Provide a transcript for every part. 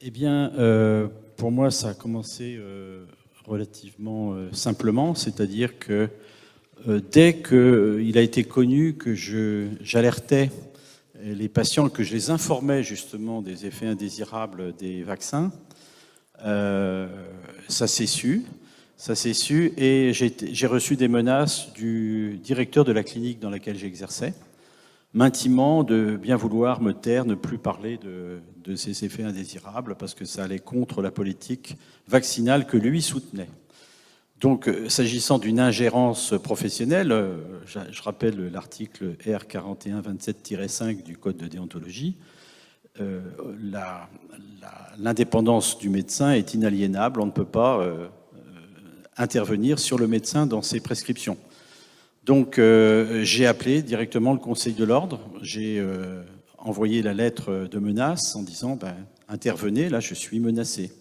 Eh bien, pour moi, ça a commencé relativement simplement, c'est-à-dire que dès qu'il a été connu que j'alertais les patients, que je les informais justement des effets indésirables des vaccins, ça s'est su. Ça s'est su et j'ai reçu des menaces du directeur de la clinique dans laquelle j'exerçais, m'intimant de bien vouloir me taire, ne plus parler de ces effets indésirables, parce que ça allait contre la politique vaccinale que lui soutenait. Donc, s'agissant d'une ingérence professionnelle, je rappelle l'article R4127-5 du Code de déontologie, l'indépendance du médecin est inaliénable, on ne peut pas intervenir sur le médecin dans ses prescriptions. Donc, j'ai appelé directement le Conseil de l'Ordre, j'ai envoyé la lettre de menace en disant intervenez, là je suis menacé.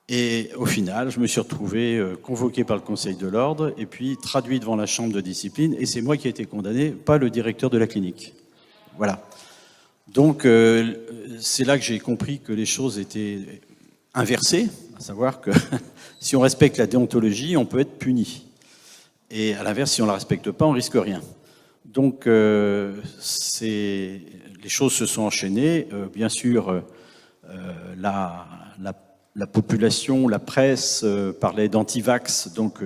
Et au final, je me suis retrouvé convoqué par le Conseil de l'Ordre et puis traduit devant la chambre de discipline, et c'est moi qui ai été condamné, pas le directeur de la clinique. Voilà. Donc, c'est là que j'ai compris que les choses étaient inversées, à savoir que si on respecte la déontologie, on peut être puni. Et à l'inverse, si on ne la respecte pas, on risque rien. Donc, les choses se sont enchaînées. Bien sûr, la population, la presse parlait d'antivax. Donc,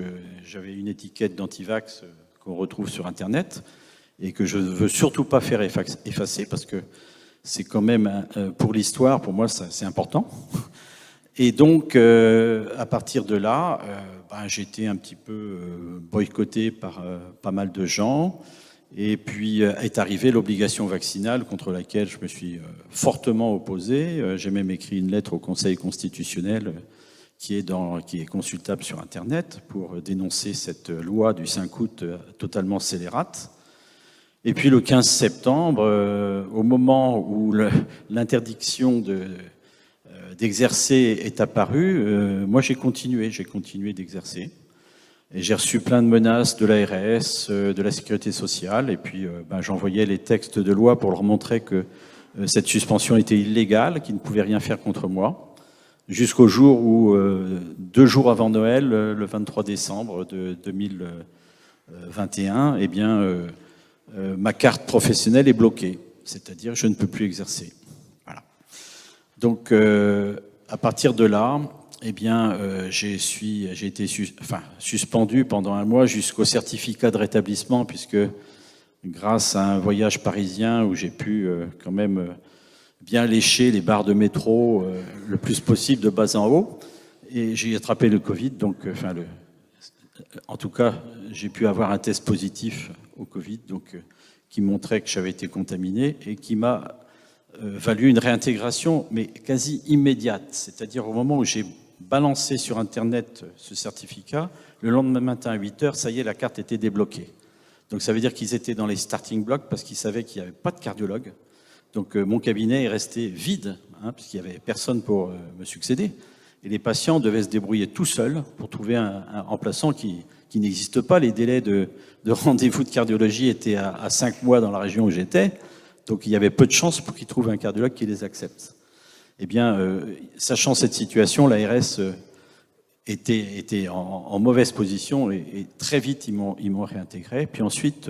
j'avais une étiquette d'antivax qu'on retrouve sur Internet et que je ne veux surtout pas faire effacer parce que c'est quand même, pour l'histoire, pour moi, c'est important. Et donc, à partir de là, j'ai été un petit peu boycotté par pas mal de gens. Et puis est arrivée l'obligation vaccinale contre laquelle je me suis fortement opposé. J'ai même écrit une lettre au Conseil constitutionnel qui est consultable sur Internet pour dénoncer cette loi du 5 août totalement scélérate. Et puis le 15 septembre, au moment où l'interdiction d'exercer est apparue, moi j'ai continué d'exercer. Et j'ai reçu plein de menaces de l'ARS, de la Sécurité sociale, et puis j'envoyais les textes de loi pour leur montrer que cette suspension était illégale, qu'ils ne pouvaient rien faire contre moi, jusqu'au jour où, 2 jours avant Noël, le 23 décembre de 2021, ma carte professionnelle est bloquée, c'est-à-dire je ne peux plus exercer. Voilà. Donc, à partir de là, j'ai été suspendu pendant 1 mois jusqu'au certificat de rétablissement, puisque grâce à un voyage parisien où j'ai pu quand même bien lécher les barres de métro le plus possible de bas en haut, et j'ai attrapé le Covid, donc en tout cas j'ai pu avoir un test positif au Covid, donc qui montrait que j'avais été contaminé et qui m'a valu une réintégration, mais quasi immédiate, c'est-à-dire au moment où j'ai balancé sur Internet ce certificat, le lendemain matin à 8h, ça y est, la carte était débloquée. Donc ça veut dire qu'ils étaient dans les starting blocks parce qu'ils savaient qu'il n'y avait pas de cardiologue. Donc mon cabinet est resté vide, puisqu'il n'y avait personne pour me succéder. Et les patients devaient se débrouiller tout seuls pour trouver un remplaçant qui n'existe pas. Les délais de rendez-vous de cardiologie étaient à 5 mois dans la région où j'étais. Donc il y avait peu de chances pour qu'ils trouvent un cardiologue qui les accepte. Eh bien, sachant cette situation, l'ARS était en mauvaise position et très vite, ils m'ont réintégré. Puis ensuite,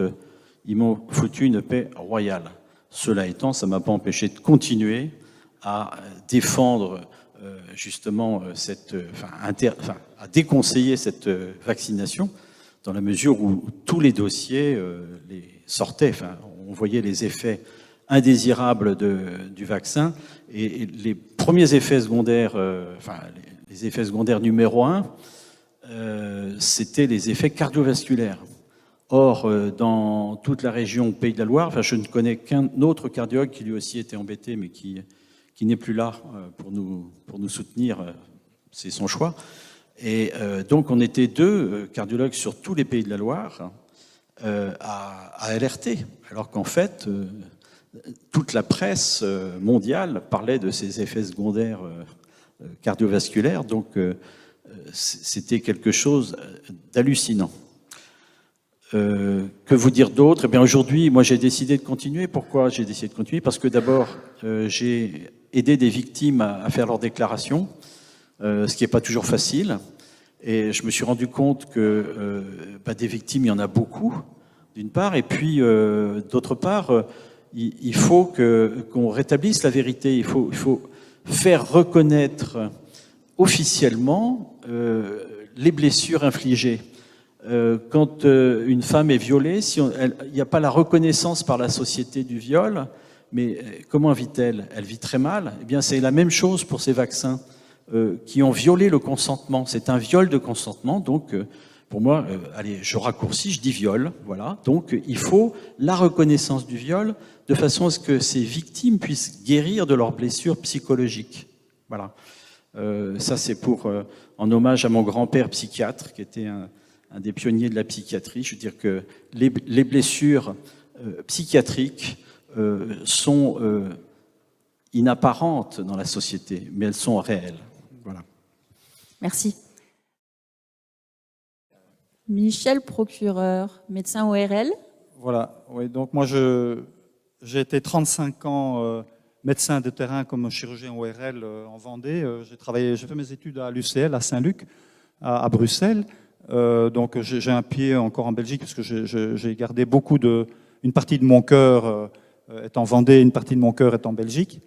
ils m'ont foutu une paix royale. Cela étant, ça ne m'a pas empêché de continuer à défendre justement à déconseiller cette vaccination, dans la mesure où tous les dossiers sortaient. On voyait les effets indésirables du vaccin, et les premiers effets secondaires, les effets secondaires numéro 1, c'était les effets cardiovasculaires. Or, dans toute la région Pays de la Loire, je ne connais qu'un autre cardiologue qui lui aussi était embêté, mais qui n'est plus là pour nous soutenir, c'est son choix. Et donc, on était 2 cardiologues sur tous les Pays de la Loire à alerter, alors qu'en fait, toute la presse mondiale parlait de ces effets secondaires cardiovasculaires, donc c'était quelque chose d'hallucinant. Que vous dire d'autre ? Eh bien, aujourd'hui, moi, j'ai décidé de continuer. Pourquoi j'ai décidé de continuer ? Parce que d'abord, j'ai aider des victimes à faire leur déclaration, ce qui n'est pas toujours facile. Et je me suis rendu compte que des victimes, il y en a beaucoup, d'une part, et puis d'autre part, il faut qu'on rétablisse la vérité. Il faut faire reconnaître officiellement les blessures infligées. Quand une femme est violée, il n'y a pas la reconnaissance par la société du viol, mais comment vit-elle? Elle vit très mal. Eh bien, c'est la même chose pour ces vaccins qui ont violé le consentement. C'est un viol de consentement, donc pour moi, allez, je raccourcis, je dis viol, voilà. Donc il faut la reconnaissance du viol de façon à ce que ces victimes puissent guérir de leurs blessures psychologiques. Voilà. Ça, c'est en hommage à mon grand-père psychiatre, qui était un des pionniers de la psychiatrie. Je veux dire que les blessures psychiatriques sont inapparentes dans la société, mais elles sont réelles. Voilà. Merci. Michel Procureur, médecin ORL. Voilà, oui, donc moi j'ai été 35 ans médecin de terrain comme chirurgien ORL en Vendée. J'ai fait mes études à l'UCL, à Saint-Luc, à Bruxelles. Donc j'ai un pied encore en Belgique parce que j'ai gardé une partie de mon cœur est en Vendée, une partie de mon cœur est en Belgique.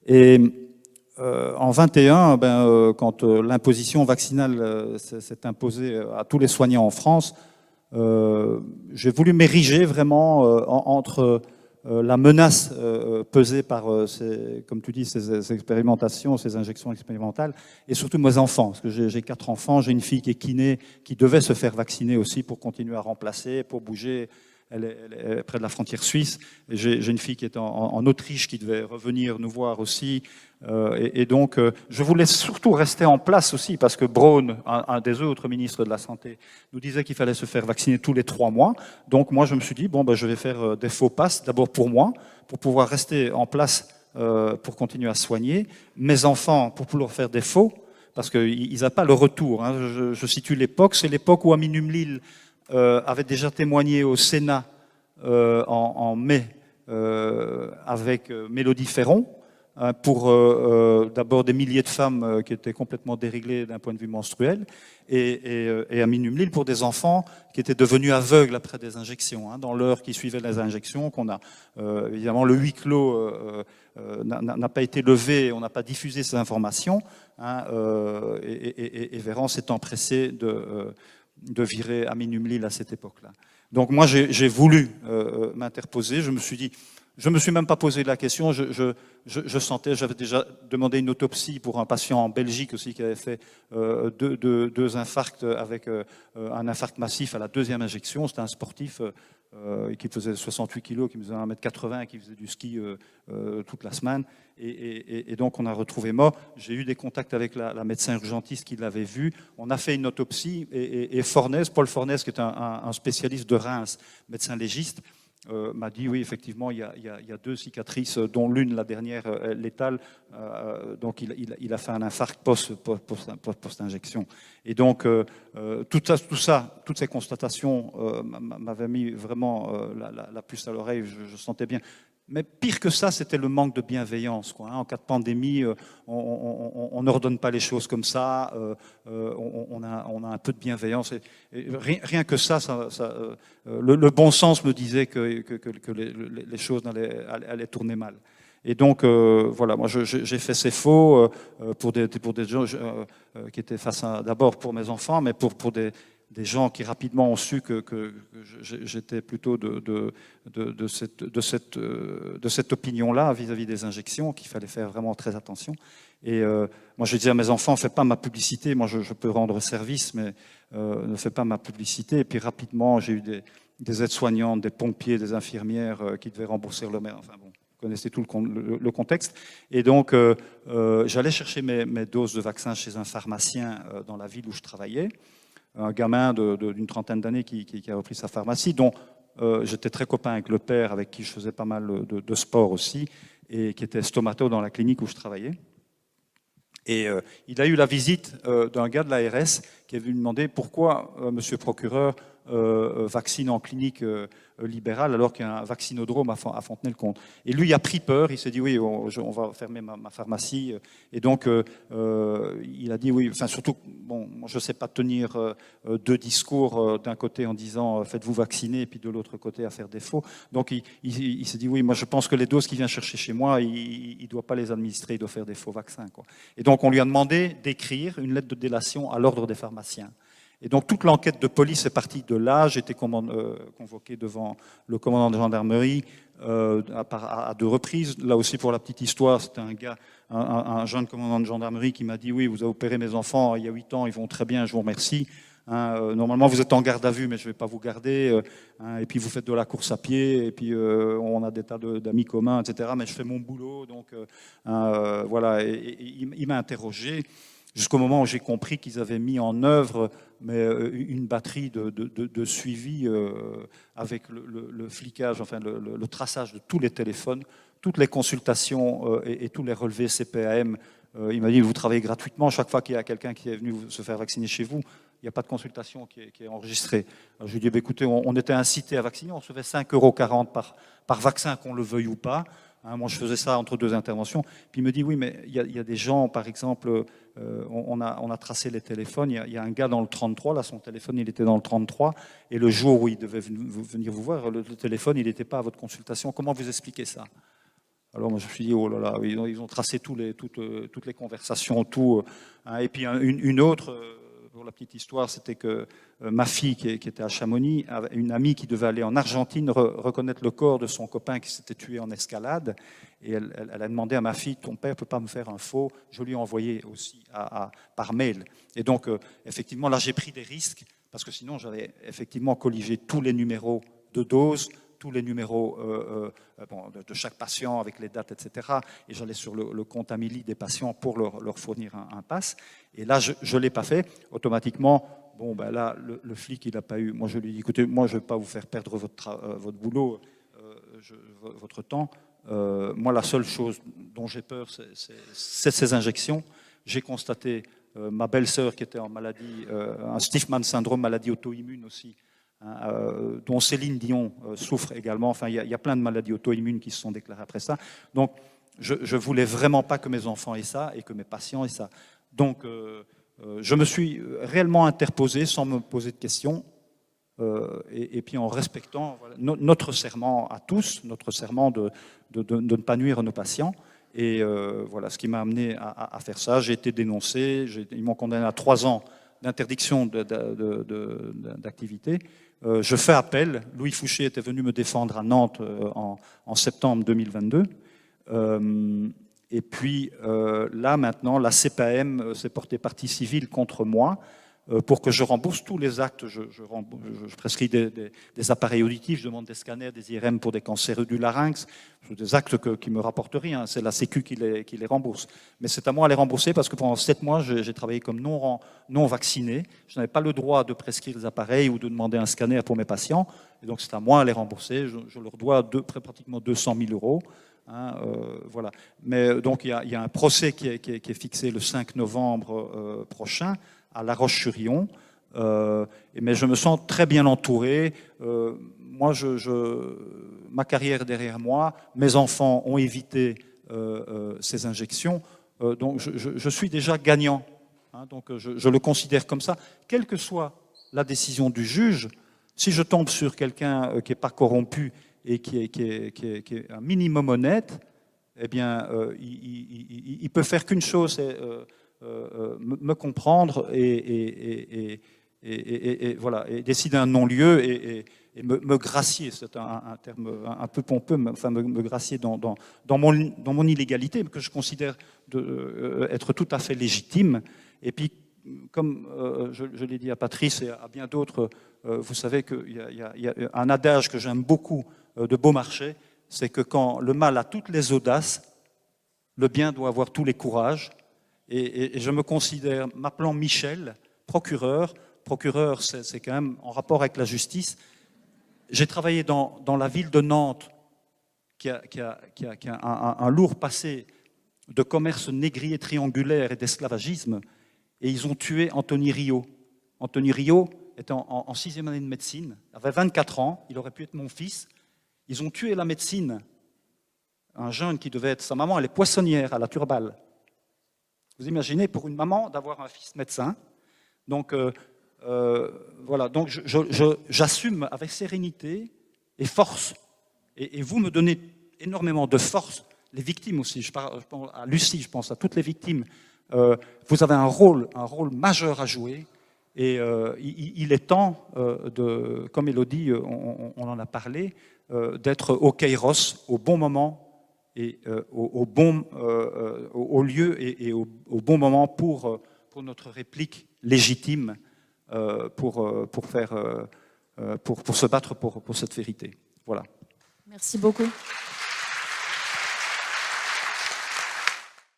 Et en 21, quand l'imposition vaccinale s'est imposée à tous les soignants en France, j'ai voulu m'ériger vraiment entre la menace pesée par, comme tu dis, ces expérimentations, ces injections expérimentales, et surtout mes enfants, parce que j'ai 4 enfants, j'ai une fille qui est kiné, qui devait se faire vacciner aussi pour continuer à remplacer, pour bouger. Elle est près de la frontière suisse. J'ai une fille qui est en Autriche, qui devait revenir nous voir aussi. Et donc, je voulais surtout rester en place aussi, parce que Braun, un des autres ministres de la Santé, nous disait qu'il fallait se faire vacciner tous les 3 mois. Donc, moi, je me suis dit, je vais faire des faux passes, d'abord pour moi, pour pouvoir rester en place pour continuer à soigner. Mes enfants, pour pouvoir faire des faux, parce qu'ils n'ont pas le retour. Hein. Je situe l'époque. C'est l'époque où Amin Umlil avait déjà témoigné au Sénat en mai avec Mélodie Ferron pour d'abord des milliers de femmes qui étaient complètement déréglées d'un point de vue menstruel et Amin Umlil pour des enfants qui étaient devenus aveugles après des injections. Hein, dans l'heure qui suivait les injections, qu'on a évidemment le huis clos n'a pas été levé, on n'a pas diffusé ces informations. Hein, et Véran s'est empressé de virer Amin Umlil à cette époque-là. Donc moi, j'ai voulu m'interposer. Je me suis même pas posé la question. Je sentais, j'avais déjà demandé une autopsie pour un patient en Belgique aussi qui avait fait deux infarcts avec un infarct massif à la 2e injection. C'était un sportif qui faisait 68 kilos, qui faisait 1m80, qui faisait du ski toute la semaine. Et donc on a retrouvé mort. J'ai eu des contacts avec la médecin urgentiste qui l'avait vu. On a fait une autopsie et Fornès, Paul Fornès, qui est un spécialiste de Reims, médecin légiste, m'a dit oui, effectivement, il y a 2 cicatrices, dont l'une, la dernière, létale. Donc il a fait un infarct post-injection. Et donc tout ça, toutes ces constatations m'avaient mis vraiment la puce à l'oreille. Je sentais bien. Mais pire que ça, c'était le manque de bienveillance. Quoi, hein. En cas de pandémie, on n'ordonne pas les choses comme ça. On a un peu de bienveillance. Et rien que ça, le bon sens me disait que les choses allaient tourner mal. Et donc, voilà, moi j'ai fait ces faux pour des gens qui étaient face à, d'abord pour mes enfants, mais pour des gens qui rapidement ont su que j'étais plutôt de cette opinion-là vis-à-vis des injections, qu'il fallait faire vraiment très attention. Et moi, je disais à mes enfants, fais pas ma publicité, moi je peux rendre service, mais ne fais pas ma publicité. Et puis rapidement, j'ai eu des aides-soignantes, des pompiers, des infirmières qui devaient rembourser leur mère. Enfin bon, vous connaissez tout le contexte. Et donc, j'allais chercher mes doses de vaccins chez un pharmacien dans la ville où je travaillais. Un gamin d'une trentaine d'années qui a repris sa pharmacie, dont j'étais très copain avec le père, avec qui je faisais pas mal de sport aussi, et qui était stomato dans la clinique où je travaillais. Et il a eu la visite d'un gars de l'ARS qui est venu me demander pourquoi, monsieur le procureur, vaccine en clinique libérale, alors qu'il y a un vaccinodrome à Fontenay-le-Comte. Et lui, il a pris peur, il s'est dit oui, on va fermer ma pharmacie. Et donc, il a dit oui, enfin surtout, bon, je ne sais pas tenir deux discours d'un côté en disant faites-vous vacciner, et puis de l'autre côté à faire défaut. Donc, il s'est dit oui, moi je pense que les doses qu'il vient chercher chez moi, il ne doit pas les administrer, il doit faire des faux vaccins, quoi. Et donc, on lui a demandé d'écrire une lettre de délation à l'ordre des pharmaciens. Et donc toute l'enquête de police est partie de là. J'ai été convoqué devant le commandant de gendarmerie à 2 reprises. Là aussi, pour la petite histoire, c'était un jeune commandant de gendarmerie qui m'a dit « Oui, vous avez opéré mes enfants il y a 8 ans, ils vont très bien, je vous remercie. Normalement, vous êtes en garde à vue, mais je ne vais pas vous garder. Et puis, vous faites de la course à pied, et puis on a des tas d'amis communs, etc. Mais je fais mon boulot. » Donc, voilà, et il m'a interrogé jusqu'au moment où j'ai compris qu'ils avaient mis en œuvre une batterie de suivi avec le flicage, enfin le traçage de tous les téléphones, toutes les consultations et tous les relevés CPAM. Il m'a dit, vous travaillez gratuitement, chaque fois qu'il y a quelqu'un qui est venu se faire vacciner chez vous, il n'y a pas de consultation qui est enregistrée. Alors, je lui ai dit, écoutez, on était incité à vacciner, on recevait 5,40 € par vaccin, qu'on le veuille ou pas. Moi, je faisais ça entre 2 interventions. Puis il me dit, oui, mais il y a des gens, par exemple, on a tracé les téléphones. Il y a un gars dans le 33, là, son téléphone, il était dans le 33. Et le jour où il devait venir vous voir, le téléphone, il n'était pas à votre consultation. Comment vous expliquez ça? Alors moi, je me suis dit, oh là là, ils ont tracé toutes les conversations, tout. Et puis une autre... Pour la petite histoire, c'était que ma fille, qui était à Chamonix, avait une amie qui devait aller en Argentine reconnaître le corps de son copain qui s'était tué en escalade. Et elle a demandé à ma fille, ton père ne peut pas me faire un faux? Je lui ai envoyé aussi par mail. Et donc, effectivement, là, j'ai pris des risques, parce que sinon, j'avais effectivement colligé tous les numéros de doses, tous les numéros de chaque patient avec les dates, etc. Et j'allais sur le compte Amélie des patients pour leur fournir un pass. Et là, je ne l'ai pas fait. Automatiquement, bon, ben là, le flic, il n'a pas eu... Moi, je lui ai dit, écoutez, moi, je ne vais pas vous faire perdre votre boulot, votre temps. Moi, la seule chose dont j'ai peur, c'est ces injections. J'ai constaté ma belle-sœur qui était en maladie, un Stiffman syndrome, maladie auto-immune aussi, dont Céline Dion souffre également. Enfin, il y a plein de maladies auto-immunes qui se sont déclarées après ça. Donc, je ne voulais vraiment pas que mes enfants aient ça et que mes patients aient ça. Donc, je me suis réellement interposé sans me poser de questions et puis en respectant notre serment à tous, notre serment de ne pas nuire à nos patients. Et voilà ce qui m'a amené à faire ça. J'ai été dénoncé, ils m'ont condamné à 3 ans d'interdiction d'activité. Je fais appel. Louis Fouché était venu me défendre à Nantes en septembre 2022. Et puis là, maintenant, la CPAM s'est portée partie civile contre moi pour que je rembourse tous les actes. Je prescris des appareils auditifs, je demande des scanners, des IRM pour des cancers du larynx, des actes qui ne me rapportent rien. C'est la Sécu qui les rembourse. Mais c'est à moi de les rembourser parce que pendant 7 mois, j'ai travaillé comme non vacciné. Je n'avais pas le droit de prescrire des appareils ou de demander un scanner pour mes patients. Et donc, c'est à moi de les rembourser. Je leur dois pratiquement 200 000 €. Voilà. Mais donc, il y a un procès qui est fixé le 5 novembre prochain à La Roche-sur-Yon. Mais je me sens très bien entouré. Moi, ma carrière est derrière moi. Mes enfants ont évité ces injections. Donc, je suis déjà gagnant. Donc, je le considère comme ça. Quelle que soit la décision du juge, si je tombe sur quelqu'un qui n'est pas corrompu et qui est un minimum honnête, eh bien, il peut faire qu'une chose, c'est me comprendre et voilà, et décider un non-lieu et me gracier. C'est un terme un peu pompeux, enfin me gracier dans mon illégalité, que je considère être tout à fait légitime. Et puis, comme je l'ai dit à Patrice et à bien d'autres, vous savez qu'il y a un adage que j'aime beaucoup de Beaumarchais, c'est que quand le mal a toutes les audaces, le bien doit avoir tous les courages. Et je me considère, m'appelant Michel, procureur. Procureur, c'est quand même en rapport avec la justice. J'ai travaillé dans la ville de Nantes, qui a un lourd passé de commerce négrier triangulaire et d'esclavagisme, et ils ont tué Anthony Rio. Anthony Rio, était en 6e année de médecine, il avait 24 ans, il aurait pu être mon fils. Ils ont tué la médecine. Un jeune qui devait être... Sa maman, elle est poissonnière à la Turballe. Vous imaginez, pour une maman, d'avoir un fils médecin. Donc, voilà. Donc, j'assume avec sérénité et force. Et vous me donnez énormément de force. Les victimes aussi. Je pense à Lucie, je pense à toutes les victimes. Vous avez un rôle majeur à jouer. Et il est temps, comme Élodie, on en a parlé, d'être au kairos, au bon moment, et au lieu et au bon moment pour notre réplique légitime, pour se battre pour cette vérité. Voilà. Merci beaucoup.